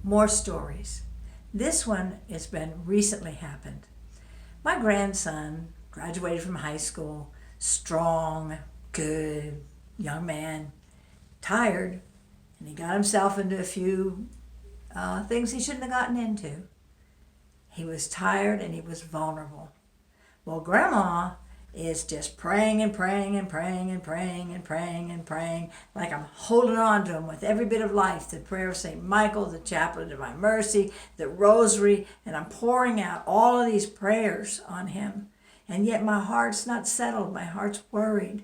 more stories. This one has been recently happened. My grandson graduated from high school, strong, good, young man, tired, and he got himself into a few things he shouldn't have gotten into. He was tired and he was vulnerable. Well, Grandma is just praying and praying and praying and praying and praying and praying, like I'm holding on to him with every bit of life. The prayer of St. Michael, the Chaplet of Divine Mercy, the Rosary, and I'm pouring out all of these prayers on him. And yet my heart's not settled. My heart's worried.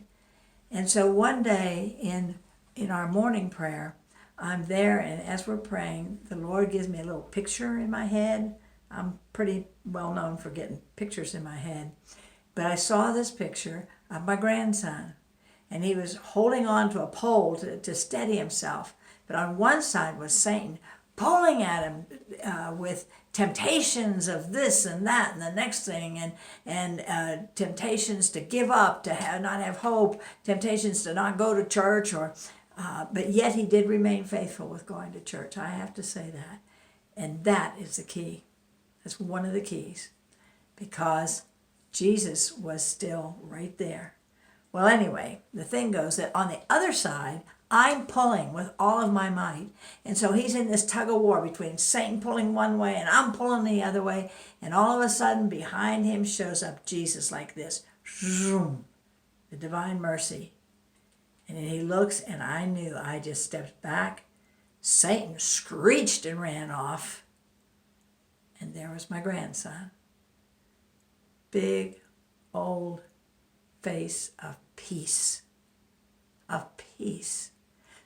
And so one day in our morning prayer, I'm there, and as we're praying, the Lord gives me a little picture in my head. I'm pretty well known for getting pictures in my head. But I saw this picture of my grandson, and he was holding on to a pole to steady himself. But on one side was Satan pulling at him with temptations of this and that and the next thing, and temptations to give up, to not have hope, temptations to not go to church, but yet he did remain faithful with going to church. I have to say that. And that is the key. That's one of the keys, because Jesus was still right there. Well, anyway, the thing goes that on the other side, I'm pulling with all of my might. And so he's in this tug of war between Satan pulling one way and I'm pulling the other way. And all of a sudden, behind him shows up Jesus like this. Zoom, the Divine Mercy. And then he looks, and I knew. I just stepped back. Satan screeched and ran off. And there was my grandson. Big, old face of peace. Of peace.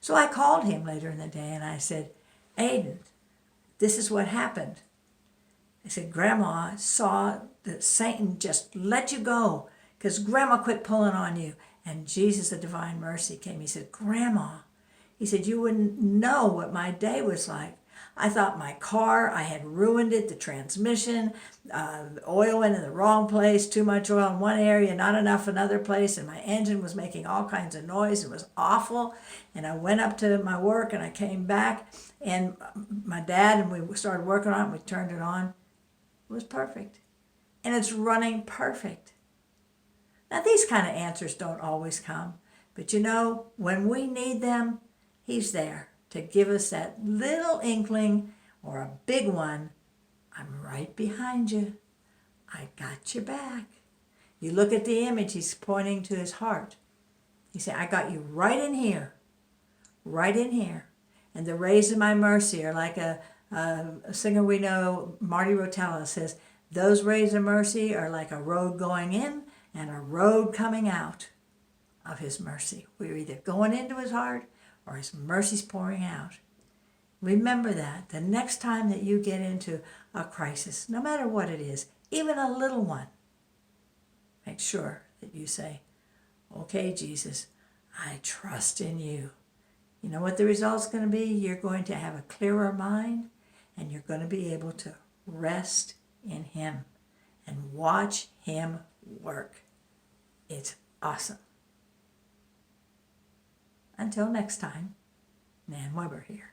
So I called him later in the day and I said, Aiden, this is what happened. I said, Grandma saw that Satan just let you go because Grandma quit pulling on you. And Jesus, the Divine Mercy, came. He said, Grandma, he said, you wouldn't know what my day was like. I thought my car, I had ruined it, the transmission, oil went in the wrong place, too much oil in one area, not enough another place, and my engine was making all kinds of noise. It was awful. And I went up to my work and I came back, and my dad and we started working on it. We turned it on. It was perfect. And it's running perfect. Now, these kind of answers don't always come, but you know, when we need them, he's there to give us that little inkling or a big one. I'm right behind you. I got your back. You look at the image, he's pointing to his heart. He said, I got you right in here, right in here. And the rays of my mercy are like a singer we know, Marty Rotella, says, those rays of mercy are like a road going in and a road coming out of his mercy. We're either going into his heart or his mercy's pouring out. Remember that the next time that you get into a crisis, no matter what it is, even a little one, make sure that you say, okay, Jesus, I trust in you. You know what the result's going to be? You're going to have a clearer mind, and you're going to be able to rest in him and watch him work. It's awesome. Until next time, Nan Weber here.